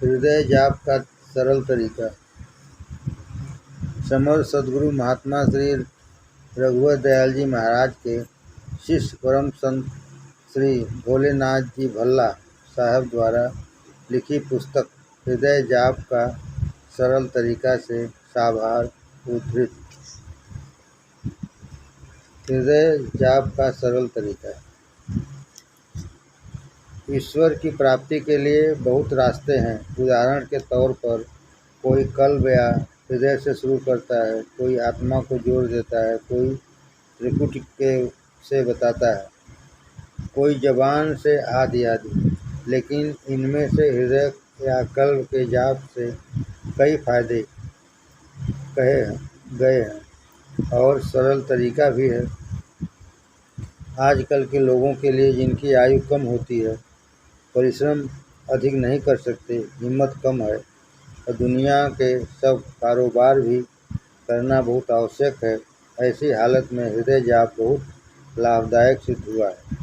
हृदय जाप का सरल तरीका। समर्थ सद्गुरु महात्मा श्री रघुवर दयाल जी महाराज के शिष्य परम संत श्री भोलेनाथ जी भल्ला साहब द्वारा लिखी पुस्तक हृदय जाप का सरल तरीका से साभार उद्धृत। हृदय जाप का सरल तरीका। ईश्वर की प्राप्ति के लिए बहुत रास्ते हैं। उदाहरण के तौर पर कोई कल्प या हृदय से शुरू करता है, कोई आत्मा को जोड़ देता है, कोई त्रिकुट के से बताता है, कोई जबान से आदि आदि। लेकिन इनमें से हृदय या कल्प के जाप से कई फायदे कहे गए हैं और सरल तरीका भी है। आजकल के लोगों के लिए जिनकी आयु कम होती है, परिश्रम अधिक नहीं कर सकते, हिम्मत कम है और दुनिया के सब कारोबार भी करना बहुत आवश्यक है, ऐसी हालत में हृदय जाप बहुत लाभदायक सिद्ध हुआ है।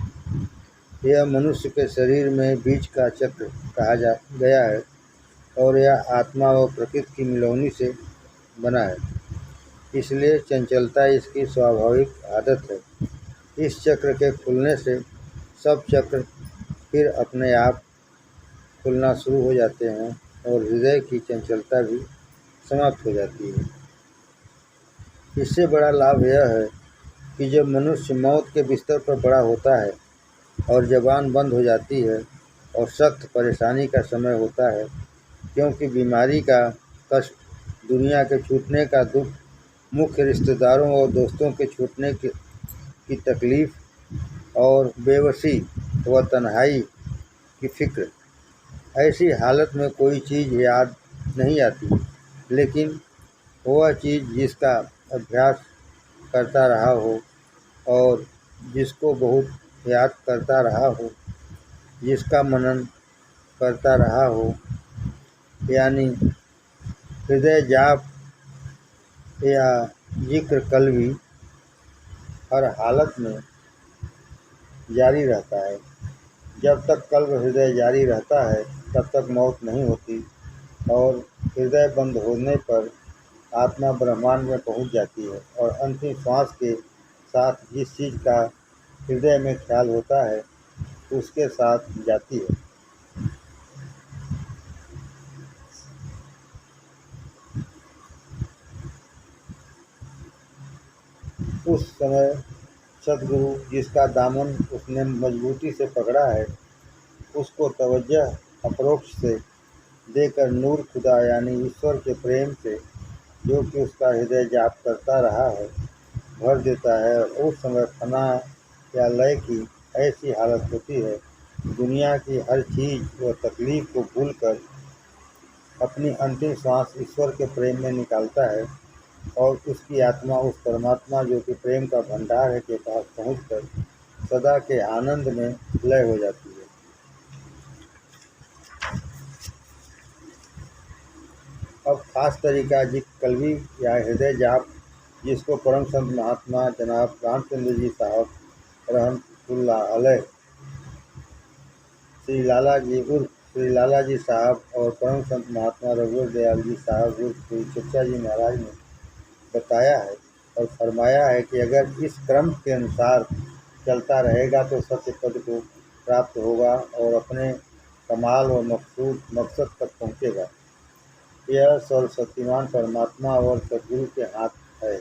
यह मनुष्य के शरीर में बीज का चक्र कहा गया है और यह आत्मा व प्रकृति की मिलौनी से बना है, इसलिए चंचलता इसकी स्वाभाविक आदत है। इस चक्र के खुलने से सब चक्र फिर अपने आप खुलना शुरू हो जाते हैं और हृदय की चंचलता भी समाप्त हो जाती है। इससे बड़ा लाभ यह है कि जब मनुष्य मौत के बिस्तर पर पड़ा होता है और जबान बंद हो जाती है और सख्त परेशानी का समय होता है, क्योंकि बीमारी का कष्ट, दुनिया के छूटने का दुख, मुख्य रिश्तेदारों और दोस्तों के छूटने की तकलीफ और बेबसी व तन्हाई की फिक्र, ऐसी हालत में कोई चीज़ याद नहीं आती, लेकिन वह चीज़ जिसका अभ्यास करता रहा हो और जिसको बहुत याद करता रहा हो, जिसका मनन करता रहा हो, यानी हृदय जाप या जिक्र कल्वी हर हालत में जारी रहता है। जब तक कल्प हृदय जारी रहता है तब तक मौत नहीं होती और हृदय बंद होने पर आत्मा ब्रह्मांड में पहुंच जाती है और अंतिम श्वास के साथ जिस चीज़ का हृदय में ख्याल होता है उसके साथ जाती है। उस समय सद्गुरु जिसका दामन उसने मजबूती से पकड़ा है, उसको तवज्जह अपरोक्ष से देकर नूर खुदा यानी ईश्वर के प्रेम से, जो कि उसका हृदय जाप करता रहा है, भर देता है और उस समय फना या लय की ऐसी हालत होती है, दुनिया की हर चीज़ व तकलीफ को भूलकर अपनी अंतिम सांस ईश्वर के प्रेम में निकालता है और उसकी आत्मा उस परमात्मा जो कि प्रेम का भंडार है के पास पहुंचकर सदा के आनंद में लय हो जाती है। अब खास तरीका जिक्र कल्वी या हृदय जाप, जिसको परम संत महात्मा जनाब रामचंद्र जी साहब रहमतुल्लाह अलैह, श्री लाला जी साहब और परम संत महात्मा रघुवर दयाल जी साहब उर्फ श्री चचा जी महाराज ने बताया है और फरमाया है कि अगर इस क्रम के अनुसार चलता रहेगा तो सत्य पद को प्राप्त होगा और अपने कमाल व मकसद तक पहुँचेगा। यह सर्वशक्तिमान परमात्मा और सद्गुरु के हाथ है।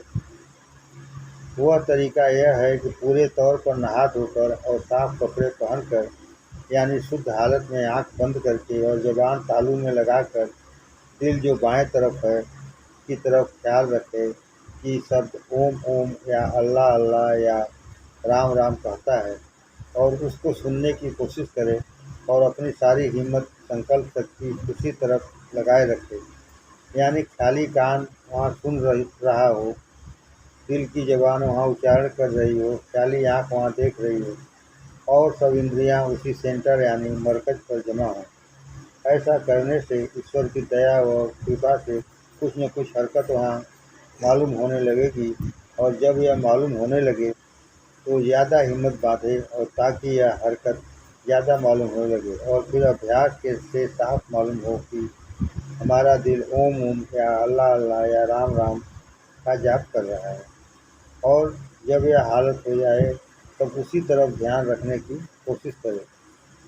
वह तरीका यह है कि पूरे तौर पर नहा धोकर और साफ कपड़े पहनकर, यानी शुद्ध हालत में आंख बंद करके और जबान तालू में लगाकर दिल जो बाएं तरफ है की तरफ ख्याल रखे कि शब्द ओम ओम या अल्लाह अल्लाह या राम राम कहता है और उसको सुनने की कोशिश करे और अपनी सारी हिम्मत, संकल्प शक्ति उसी तरफ लगाए रखे, यानी खाली कान वहाँ सुन रहा हो, दिल की जबान वहाँ उच्चारण कर रही हो, खाली आँख वहाँ देख रही हो और सब इंद्रियाँ उसी सेंटर यानी मरकज पर जमा हो। ऐसा करने से ईश्वर की दया व कृपा से कुछ न कुछ हरकत वहाँ मालूम होने लगेगी और जब यह मालूम होने लगे तो ज़्यादा हिम्मत बांधे और ताकि यह हरकत ज़्यादा मालूम होने लगे और फिर अभ्यास के से साफ मालूम हो कि हमारा दिल ओम ओम या अल्लाह अल्लाह या राम राम का जाप कर रहा है। और जब यह हालत हो जाए तब उसी तरफ ध्यान रखने की कोशिश करें।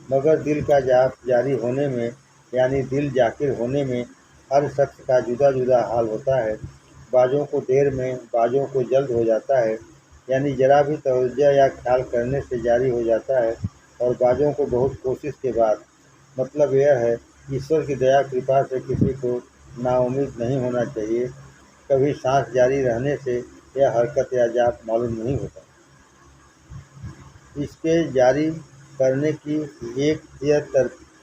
मगर दिल का जाप जारी होने में यानी दिल जाकिर होने में हर शख्स का जुदा जुदा हाल होता है। बाज़ों को देर में, बाज़ों को जल्द हो जाता है, यानी ज़रा भी तवज्जो या ख्याल करने से जारी हो जाता है, और बाज़ों को बहुत कोशिश के बाद। मतलब यह है, ईश्वर की दया कृपा से किसी को नाउम्मीद नहीं होना चाहिए। कभी सांस जारी रहने से यह हरकत या जाप मालूम नहीं होता। इसके जारी करने की एक यह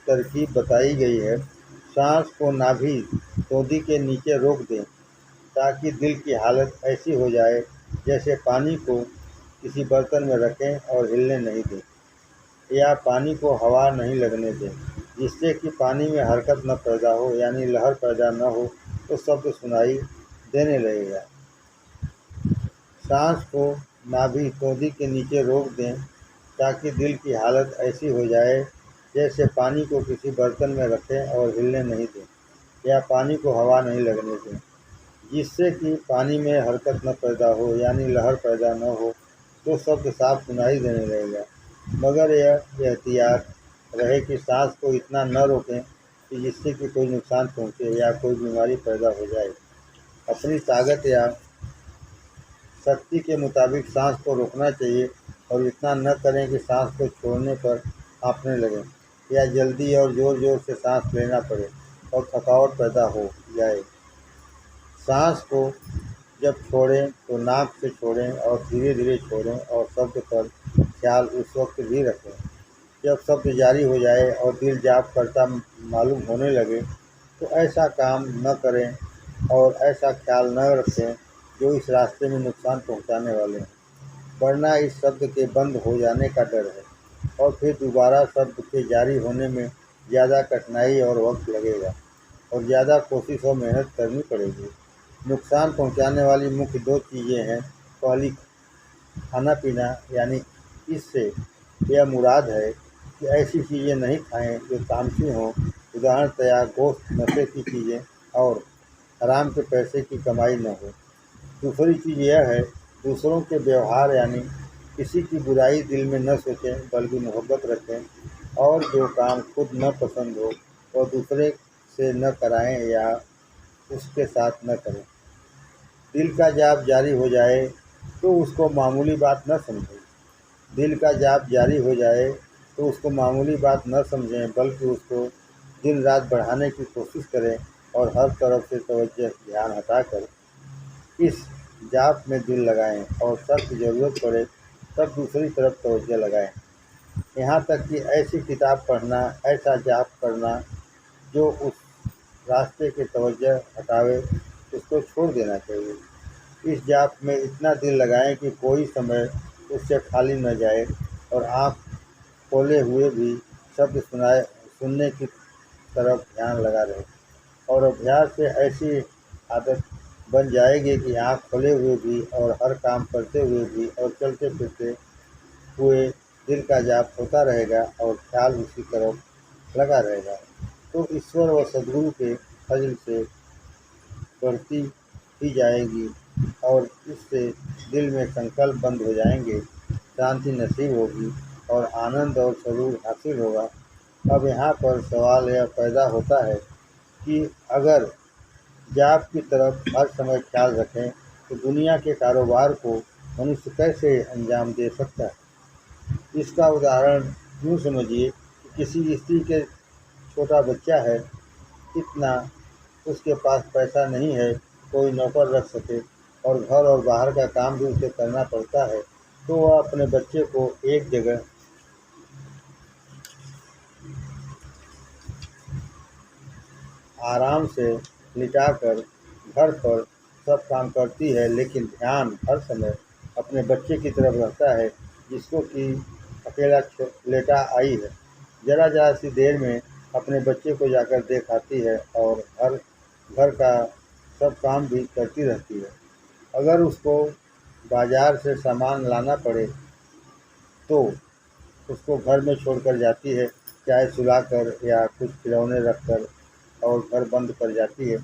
तरकीब बताई गई है। सांस को नाभि तोंदी के नीचे रोक दें ताकि दिल की हालत ऐसी हो जाए जैसे पानी को किसी बर्तन में रखें और हिलने नहीं दें, या पानी को हवा नहीं लगने दें, जिससे कि पानी में हरकत न पैदा हो यानी लहर पैदा न हो तो शब्द सुनाई देने लगेगा। सांस को नाभि तोंदी के नीचे रोक दें ताकि दिल की हालत ऐसी हो जाए जैसे पानी को किसी बर्तन में रखें और हिलने नहीं दें, या पानी को हवा नहीं लगने दें, जिससे कि पानी में हरकत न पैदा हो यानी लहर पैदा न हो तो शब्द साफ सुनाई देने लगेगा। मगर यह एहतियात रहे कि सांस को इतना न रोकें कि जिससे कि कोई नुकसान पहुँचे या कोई बीमारी पैदा हो जाए। अपनी ताकत या शक्ति के मुताबिक सांस को रोकना चाहिए और इतना न करें कि सांस को छोड़ने पर हाँफने लगें, या जल्दी और ज़ोर ज़ोर से सांस लेना पड़े और थकावट पैदा हो जाए। सांस को जब छोड़ें तो नाक से छोड़ें और धीरे धीरे छोड़ें, और शब्द पर ख्याल उस वक्त भी रखें जब शब्द जारी हो जाए और दिल जाप करता मालूम होने लगे। तो ऐसा काम न करें और ऐसा ख्याल न रखें जो इस रास्ते में नुकसान पहुंचाने वाले हैं, वरना इस शब्द के बंद हो जाने का डर है और फिर दोबारा शब्द के जारी होने में ज़्यादा कठिनाई और वक्त लगेगा और ज़्यादा कोशिश और मेहनत करनी पड़ेगी। नुकसान पहुंचाने वाली मुख्य दो चीज़ें हैं। पहली, खाना पीना, यानी इससे यह मुराद है कि ऐसी चीज़ें नहीं खाएं जो तामसी हों, उदाहरणतया गोश्त, नशे की चीज़ें और हराम के पैसे की कमाई न हो। दूसरी चीज़ यह है, दूसरों के व्यवहार यानी किसी की बुराई दिल में न सोचें बल्कि मोहब्बत रखें, और जो काम खुद न पसंद हो वह दूसरे से न कराएं या उसके साथ न करें। दिल का जाप जारी हो जाए तो उसको मामूली बात न समझें। दिल का जाप जारी हो जाए तो उसको मामूली बात न समझें बल्कि उसको दिन रात बढ़ाने की कोशिश करें और हर तरफ से तवज्जो ध्यान हटाकर इस जाप में दिल लगाएं और सख्त ज़रूरत पड़े तब दूसरी तरफ तवज्जो लगाएं। यहाँ तक कि ऐसी किताब पढ़ना, ऐसा जाप करना जो उस रास्ते के तवज्जो हटावे, उसको छोड़ देना चाहिए। इस जाप में इतना दिल लगाएं कि कोई समय उससे खाली न जाए और आँख खोले हुए भी शब्द सुनने की तरफ ध्यान लगा रहे, और अभ्यास से ऐसी आदत बन जाएगी कि आँख खोले हुए भी और हर काम करते हुए भी और चलते फिरते हुए दिल का जाप होता रहेगा और ख्याल उसी तरफ लगा रहेगा। तो ईश्वर व सद्गुरु के फजल से बढ़ती ही जाएगी और इससे दिल में संकल्प बंद हो जाएंगे, शांति नसीब होगी और आनंद और सरूर हासिल होगा। अब यहाँ पर सवाल यह पैदा होता है कि अगर जाप की तरफ हर समय ख्याल रखें तो दुनिया के कारोबार को मनुष्य कैसे अंजाम दे सकता है। इसका उदाहरण यूँ समझिए कि किसी स्त्री के छोटा बच्चा है, इतना उसके पास पैसा नहीं है कोई नौकर रख सके और घर और बाहर का काम भी उसे करना पड़ता है, तो वह अपने बच्चे को एक जगह आराम से लिटाकर घर पर सब काम करती है, लेकिन ध्यान हर समय अपने बच्चे की तरफ रहता है जिसको कि अकेला लेटा आई है। ज़रा सी देर में अपने बच्चे को जाकर देख आती है और घर का सब काम भी करती रहती है। अगर उसको बाज़ार से सामान लाना पड़े तो उसको घर में छोड़कर जाती है, चाय सुलाकर या कुछ खिलौने रखकर, और घर बंद कर जाती है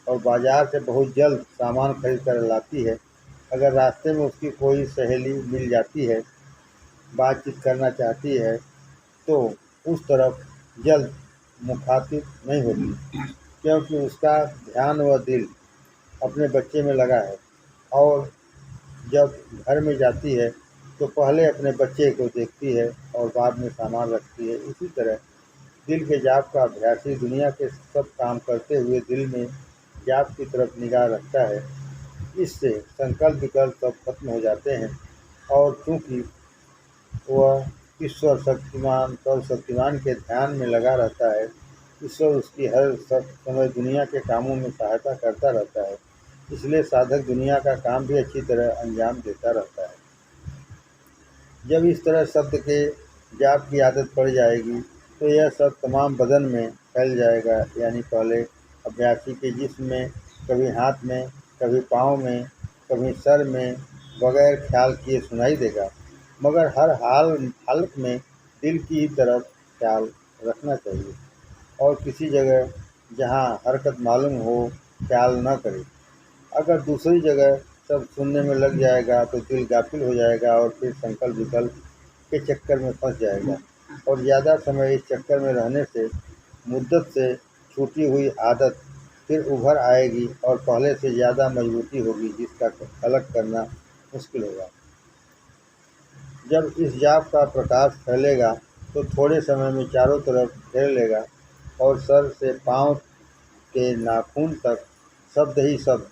और बाज़ार से बहुत जल्द सामान खरीद कर लाती है। अगर रास्ते में उसकी कोई सहेली मिल जाती है, बातचीत करना चाहती है, तो उस तरफ जल्द मुखातिब नहीं होती, क्योंकि उसका ध्यान व दिल अपने बच्चे में लगा है। और जब घर में जाती है तो पहले अपने बच्चे को देखती है और बाद में सामान रखती है। इसी तरह दिल के जाप का अभ्यासी दुनिया के सब काम करते हुए दिल में जाप की तरफ निगाह रखता है। इससे संकल्प विकल्प सब खत्म हो जाते हैं, और चूंकि वह ईश्वर शक्तिमान सर्वशक्तिमान के ध्यान में लगा रहता है, ईश्वर उसकी हर समय दुनिया के कामों में सहायता करता रहता है। इसलिए साधक दुनिया का काम भी अच्छी तरह अंजाम देता रहता है। जब इस तरह शब्द के जाप की आदत पड़ जाएगी तो यह सब तमाम बदन में फैल जाएगा। यानी पहले अभ्यासी के जिस्म में, कभी हाथ में, कभी पाँव में, कभी सर में, बगैर ख्याल किए सुनाई देगा। मगर हर हालत में दिल की ही तरफ ख्याल रखना चाहिए, और किसी जगह जहाँ हरकत मालूम हो ख्याल न करे। अगर दूसरी जगह सब सुनने में लग जाएगा तो दिल गाफिल हो जाएगा और फिर संकल्प विकल्प के चक्कर में फंस जाएगा, और ज़्यादा समय इस चक्कर में रहने से मुद्दत से छूटी हुई आदत फिर उभर आएगी और पहले से ज़्यादा मजबूती होगी, जिसका अलग करना मुश्किल होगा। जब इस जाप का प्रकाश फैलेगा तो थोड़े समय में चारों तरफ घेर लेगा, और सर से पाँव के नाखून तक शब्द ही शब्द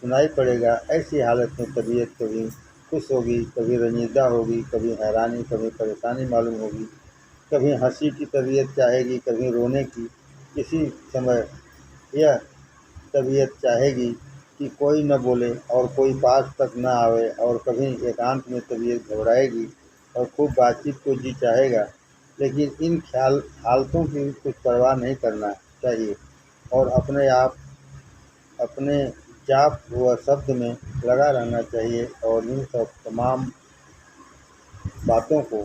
सुनाई पड़ेगा। ऐसी हालत में तबीयत कभी खुश होगी, कभी रंजीदा होगी, कभी हैरानी, कभी परेशानी मालूम होगी, कभी हंसी की तबीयत चाहेगी, कभी रोने की। किसी समय यह तबीयत चाहेगी कि कोई न बोले और कोई पास तक न आवे, और कभी एकांत में तबीयत घबराएगी और खूब बातचीत को जी चाहेगा। लेकिन इन हालतों की कुछ परवाह नहीं करना चाहिए, और अपने जाप व शब्द में लगा रहना चाहिए, और इन सब तमाम बातों को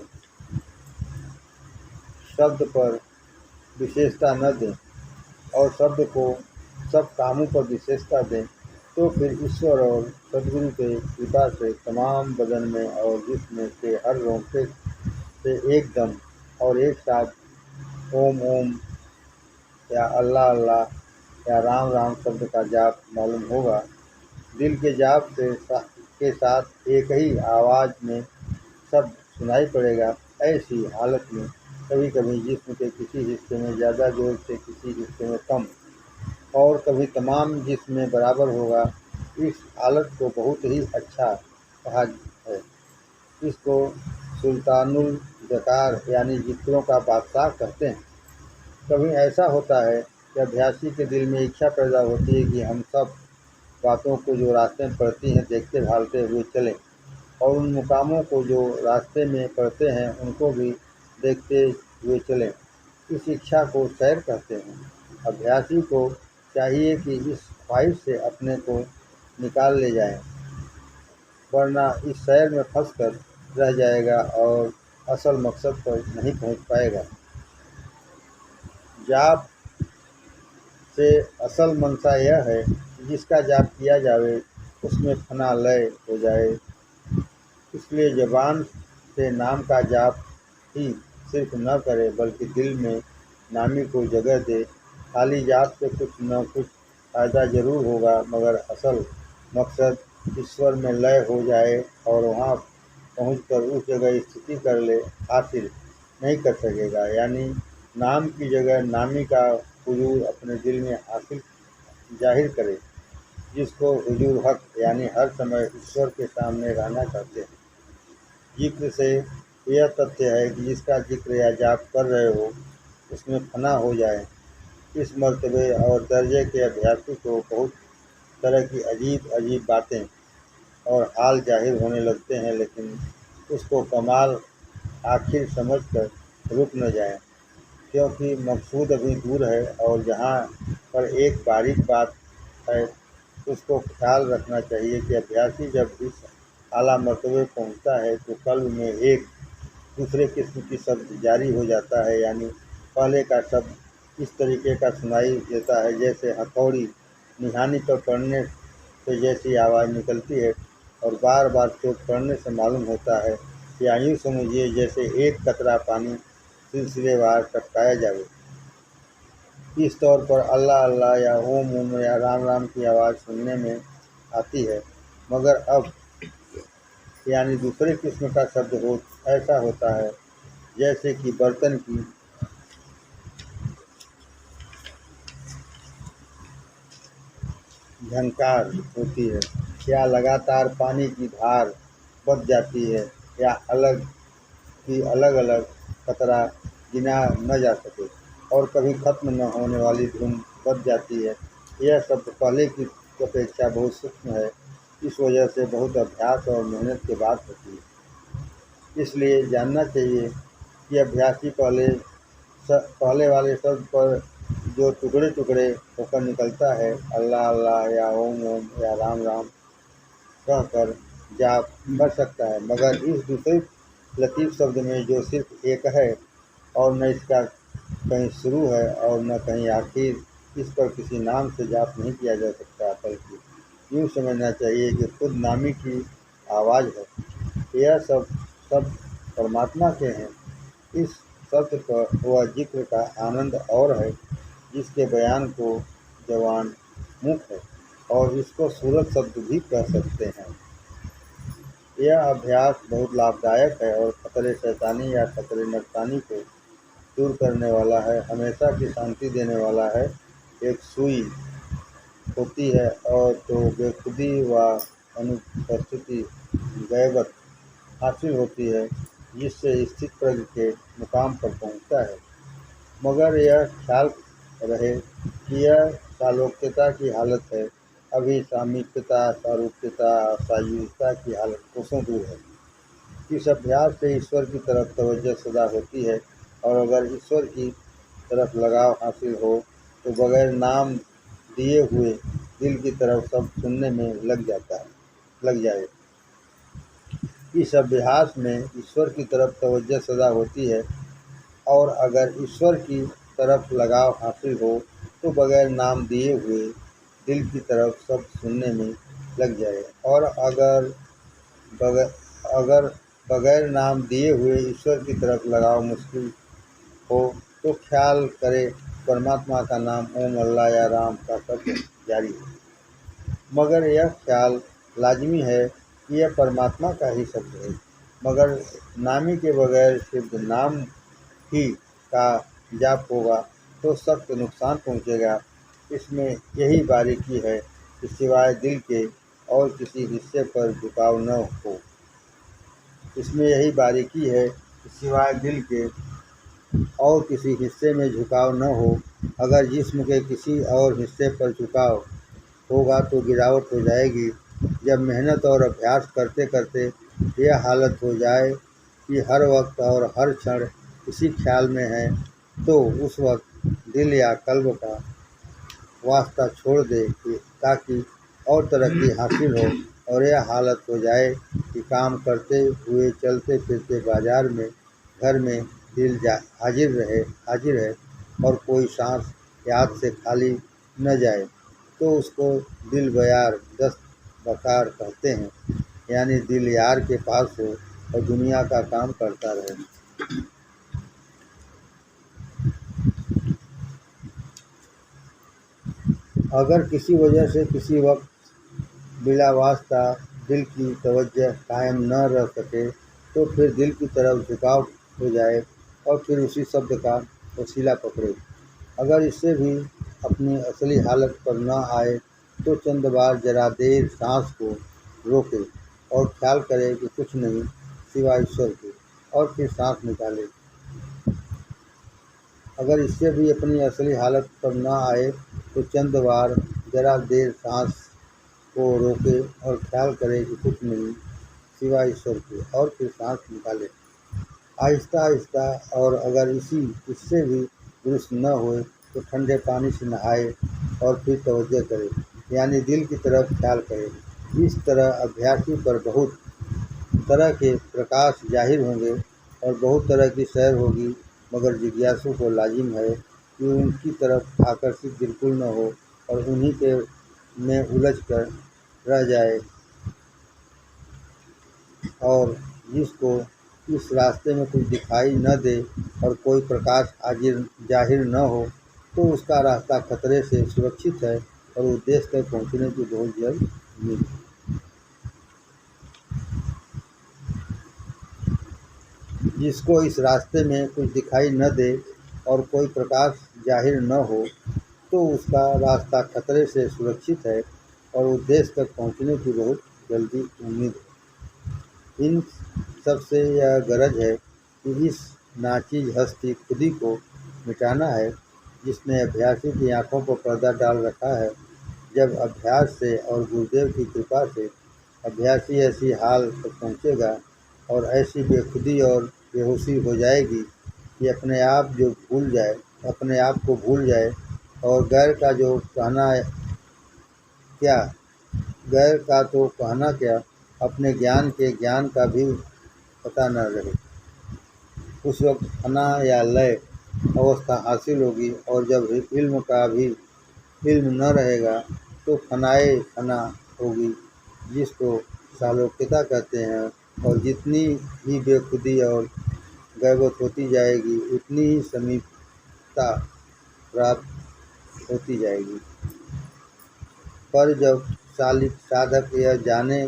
शब्द पर विशेषता न दें और शब्द को सब कामों पर विशेषता दें, तो फिर ईश्वर और सद्गुरु के कृपा से तमाम बदन में और जिस्म के हर रोंगटे से एकदम और एक साथ ओम ओम या अल्लाह अल्लाह या राम राम शब्द का जाप मालूम होगा। दिल के जाप के साथ एक ही आवाज़ में शब्द सुनाई पड़ेगा। ऐसी हालत में कभी कभी जिस्म के किसी हिस्से में ज़्यादा जोर से, किसी हिस्से में कम, और कभी तमाम जिस्म में बराबर होगा। इस हालत को बहुत ही अच्छा कहा है। इसको सुल्तानुल ज़कार यानी जिक्रों का बादशाह कहते हैं। कभी ऐसा होता है कि अभ्यासी के दिल में इच्छा पैदा होती है कि हम सब बातों को जो रास्ते में पड़ती हैं देखते भालते हुए चलें, और उन मुकामों को जो रास्ते में पड़ते हैं उनको भी देखते हुए चलें। इस इच्छा को सैर कहते हैं। अभ्यासी को चाहिए कि इस ख्वाहिश से अपने को निकाल ले जाएं, वरना इस सैर में फंसकर रह जाएगा और असल मकसद पर नहीं पहुंच पाएगा। जाप से असल मंशा यह है कि जिसका जाप किया जावे उसमें फना लय हो जाए। इसलिए ज़बान से नाम का जाप ही सिर्फ न करे, बल्कि दिल में नामी को जगह दे। खाली जाप से कुछ न कुछ फ़ायदा ज़रूर होगा, मगर असल मकसद ईश्वर में लय हो जाए और वहाँ पहुंचकर उस जगह स्थिति कर ले, हासिल नहीं कर सकेगा। यानी नाम की जगह नामी का हुजूर अपने दिल में हासिल जाहिर करे, जिसको हुजूर हक यानी हर समय ईश्वर के सामने रहना चाहते हैं। जिक्र से यह तथ्य है कि जिसका जिक्र या जाप कर रहे हो उसमें फना हो जाए। इस मर्तबे और दर्जे के अभ्यासी को बहुत तरह की अजीब अजीब बातें और हाल जाहिर होने लगते हैं, लेकिन उसको कमाल आखिर समझकर रुक न जाएं, क्योंकि मकसूद अभी दूर है। और जहाँ पर एक बारीक बात है उसको ख्याल रखना चाहिए कि अभ्यासी जब इस आला मर्तबे पहुँचता है तो कल्ब में एक दूसरे किस्म की शब्द जारी हो जाता है। यानी पहले का शब्द इस तरीके का सुनाई देता है जैसे हथौड़ी निहानी पर पड़ने से जैसी आवाज़ निकलती है, और बार बार चोट पड़ने से मालूम होता है, या यूँ समझिए जैसे एक कतरा पानी सिलसिलेवार टपकाया जाए। इस तौर पर अल्लाह अल्लाह या ओम ओम या राम राम की आवाज़ सुनने में आती है। मगर अब यानी दूसरे किस्म का शब्द ऐसा होता है जैसे कि बर्तन की झंकार होती है, या लगातार पानी की धार बह जाती है, या अलग अलग कतरा गिना न जा सके, और कभी खत्म न होने वाली धुन बज जाती है। यह शब्द पहले की अपेक्षा बहुत सूक्ष्म है, इस वजह से बहुत अभ्यास और मेहनत के बाद होती है। इसलिए जानना चाहिए कि अभ्यासी पहले वाले शब्द पर जो टुकड़े टुकड़े होकर निकलता है, अल्लाह अल्लाह या ओम ओम या राम राम कहकर जाप कर सकता है। मगर इस दूसरे लतीफ़ शब्द में जो सिर्फ एक है और न इसका कहीं शुरू है और न कहीं आखिर, इस पर किसी नाम से जाप नहीं किया जा सकता, बल्कि यूँ समझना चाहिए कि खुद नामी की आवाज़ है। यह सब शब्द परमात्मा के हैं। इस शब्द पर वह जिक्र का आनंद और है जिसके बयान को जवान मुख है, और इसको सूरत शब्द भी कह सकते हैं। यह अभ्यास बहुत लाभदायक है और खतरे शैतानी या खतरे नफसानी को दूर करने वाला है, हमेशा की शांति देने वाला है। एक सुई होती है और तो बेखुदी व अनुपस्थिति गैबत हासिल होती है, जिससे स्थित प्रज्ञ के मुकाम पर पहुँचता है। मगर यह ख्याल रहे कि यह सालोक्यता की हालत है, अभी सामीप्यता, सारूप्यता, सायुज्यता की हालत कोसों दूर है। इस अभ्यास से ईश्वर की तरफ तवज्जो सदा होती है, और अगर ईश्वर की तरफ लगाव हासिल हो तो बगैर नाम दिए हुए दिल की तरफ सब सुनने में लग जाए। इस अभ्यास में ईश्वर की तरफ तवज्जो सदा होती है, और अगर ईश्वर की तरफ लगाव हासिल हो तो बगैर नाम दिए हुए दिल की तरफ सब सुनने में लग जाए। और अगर बगैर नाम दिए हुए ईश्वर की तरफ लगाव मुश्किल हो तो ख्याल करे परमात्मा का नाम ओम अल्लाह या राम का शब्द जारी है। मगर यह ख्याल लाजमी है कि यह परमात्मा का ही शब्द है। मगर नामी के बगैर सिर्फ नाम ही का जाप होगा तो सख्त नुकसान पहुँचेगा। इसमें यही बारीकी है कि सिवाय दिल के और किसी हिस्से पर झुकाव न हो। इसमें यही बारीकी है कि सिवाय दिल के और किसी हिस्से में झुकाव न हो। अगर जिस्म के किसी और हिस्से पर झुकाव होगा तो गिरावट हो जाएगी। जब मेहनत और अभ्यास करते करते यह हालत हो जाए कि हर वक्त और हर क्षण इसी ख्याल में है, तो उस वक्त दिल या कल्ब का वास्ता छोड़ दे ताकि और तरक्की हासिल हो, और यह हालत हो जाए कि काम करते हुए चलते फिरते बाजार में घर में दिल हाजिर है और कोई सांस याद से खाली न जाए, तो उसको दिल बयार दस्त बकार कहते हैं। यानी दिल यार के पास हो और दुनिया का काम करता रहे। अगर किसी वजह से किसी वक्त बिला वास्ता दिल की तवज्जो कायम न रह सके तो फिर दिल की तरफ झुकाव हो जाए और फिर उसी शब्द का वसीला पकड़े। अगर इससे भी अपनी असली हालत पर न आए तो चंद बार जरा देर सांस को रोके और ख्याल करे कि कुछ नहीं सिवाय ईश्वर के, और फिर सांस निकाले। अगर इससे भी अपनी असली हालत पर न आए तो चंद बार जरा देर सांस को रोके और ख्याल करे कि कुछ नहीं सिवाय ईश्वर के, और फिर सांस निकाले आहिस्ता आहिस्ता। और अगर इससे भी दुरुस्त न होए तो ठंडे पानी से नहाए और फिर तवज्जो करे, यानी दिल की तरफ ख्याल करे। इस तरह अभ्यासी पर बहुत तरह के प्रकाश जाहिर होंगे और बहुत तरह की सैर होगी, मगर जिज्ञासु को लाजिम है कि उनकी तरफ आकर्षित बिल्कुल न हो और उन्हीं के में उलझ कर रह जाए। और जिसको इस रास्ते में कुछ दिखाई न दे और कोई प्रकाश जाहिर न हो, तो उसका रास्ता खतरे से सुरक्षित है और उद्देश्य तक पहुँचने की बहुत जल्द उम्मीद है। जिसको इस रास्ते में कुछ दिखाई न दे और कोई प्रकाश जाहिर न हो, तो उसका रास्ता खतरे से सुरक्षित है और उद्देश्य तक पहुँचने की बहुत जल्दी उम्मीद है। इन सबसे यह गरज है कि इस नाचीज हस्ती खुदी को मिटाना है, जिसने अभ्यासी की आंखों पर पर्दा डाल रखा है। जब अभ्यास से और गुरुदेव की कृपा से अभ्यासी ऐसी हाल तक पहुँचेगा और ऐसी बेखुदी और बेहोशी हो जाएगी कि अपने आप को भूल जाए और गैर का तो कहना क्या, अपने ज्ञान के ज्ञान का भी पता न रहे। उस वक्त फना या लय अवस्था हासिल होगी और जब इल्म का भी इल्म न रहेगा तो फनाए फना होगी, जिसको सालोक्यता कहते हैं। और जितनी ही बेखुदी और गैबत होती जाएगी, उतनी ही समीपता प्राप्त होती जाएगी। पर जब साधक यह जाने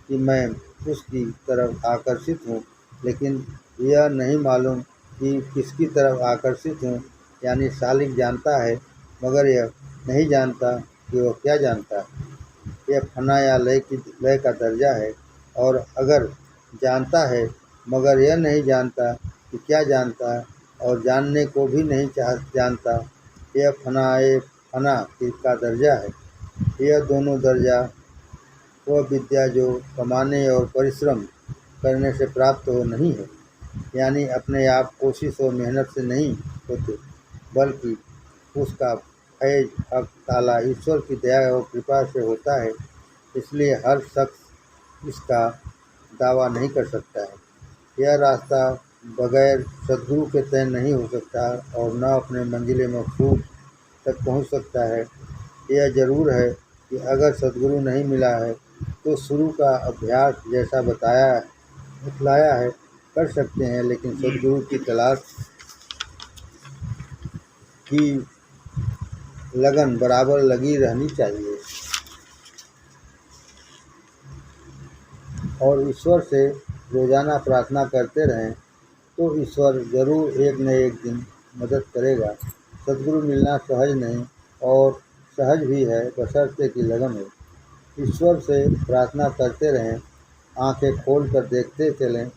कि मैं उसकी तरफ आकर्षित हूँ, लेकिन यह नहीं मालूम कि किसकी तरफ आकर्षित हूँ, यानी सालिक जानता है मगर यह नहीं जानता कि वह क्या जानता है, यह फना या लय का दर्जा है। और अगर जानता है मगर यह नहीं जानता कि क्या जानता है और जानने को भी नहीं जानता, यह फना का दर्जा है। यह दोनों दर्जा वह विद्या जो कमाने और परिश्रम करने से प्राप्त हो नहीं है, यानी अपने आप कोशिश और मेहनत से नहीं होते, बल्कि उसका फैज हक ताला ईश्वर की दया और कृपा से होता है। इसलिए हर शख्स इसका दावा नहीं कर सकता है। यह रास्ता बगैर सद्गुरु के तय नहीं हो सकता और न अपने मंजिल मकसूद तक पहुंच सकता है। यह जरूर है कि अगर सद्गुरु नहीं मिला है तो शुरू का अभ्यास जैसा बतलाया है कर सकते हैं, लेकिन सद्गुरु की तलाश की लगन बराबर लगी रहनी चाहिए और ईश्वर से रोजाना प्रार्थना करते रहें तो ईश्वर जरूर एक न एक दिन मदद करेगा। सद्गुरु मिलना सहज नहीं और सहज भी है, बशर्ते की लगन हो। ईश्वर से प्रार्थना करते रहें, आंखें खोल कर देखते चलें,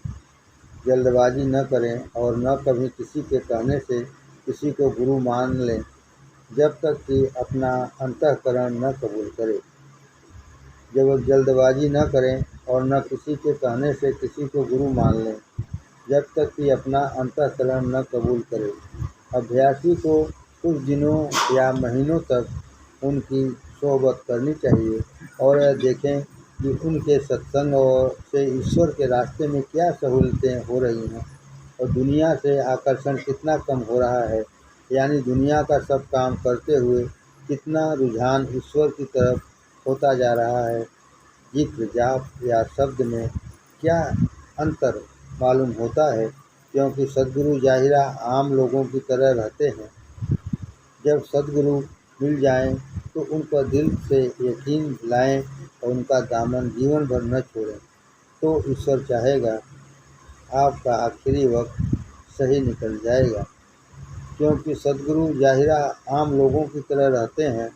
जल्दबाजी न करें और न कभी किसी के कहने से किसी को गुरु मान लें, जब तक कि अपना अंतःकरण न कबूल करे। जब जल्दबाजी न करें और न किसी के कहने से किसी को गुरु मान लें, जब तक कि अपना अंतःकरण न कबूल करे। अभ्यासी को कुछ दिनों या महीनों तक उनकी सोहबत करनी चाहिए और यह देखें कि उनके सत्संग से ईश्वर के रास्ते में क्या सहूलतें हो रही हैं और दुनिया से आकर्षण कितना कम हो रहा है, यानी दुनिया का सब काम करते हुए कितना रुझान ईश्वर की तरफ होता जा रहा है। जिक्र जाप या शब्द में क्या अंतर मालूम होता है, क्योंकि सद्गुरु जाहिरा आम लोगों की तरह रहते हैं। जब सद्गुरु मिल जाएं तो उन पर दिल से यकीन लाएं और उनका दामन जीवन भर न छोड़ें, तो ईश्वर चाहेगा आपका आखिरी वक्त सही निकल जाएगा। क्योंकि सद्गुरु जाहिरा आम लोगों की तरह रहते हैं।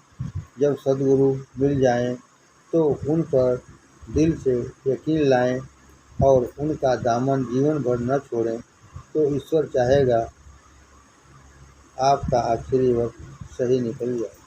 जब सद्गुरु मिल जाएं तो उन पर दिल से यकीन लाएं और उनका दामन जीवन भर न छोड़ें, तो ईश्वर चाहेगा आपका आखिरी वक्त सही निकल जाए।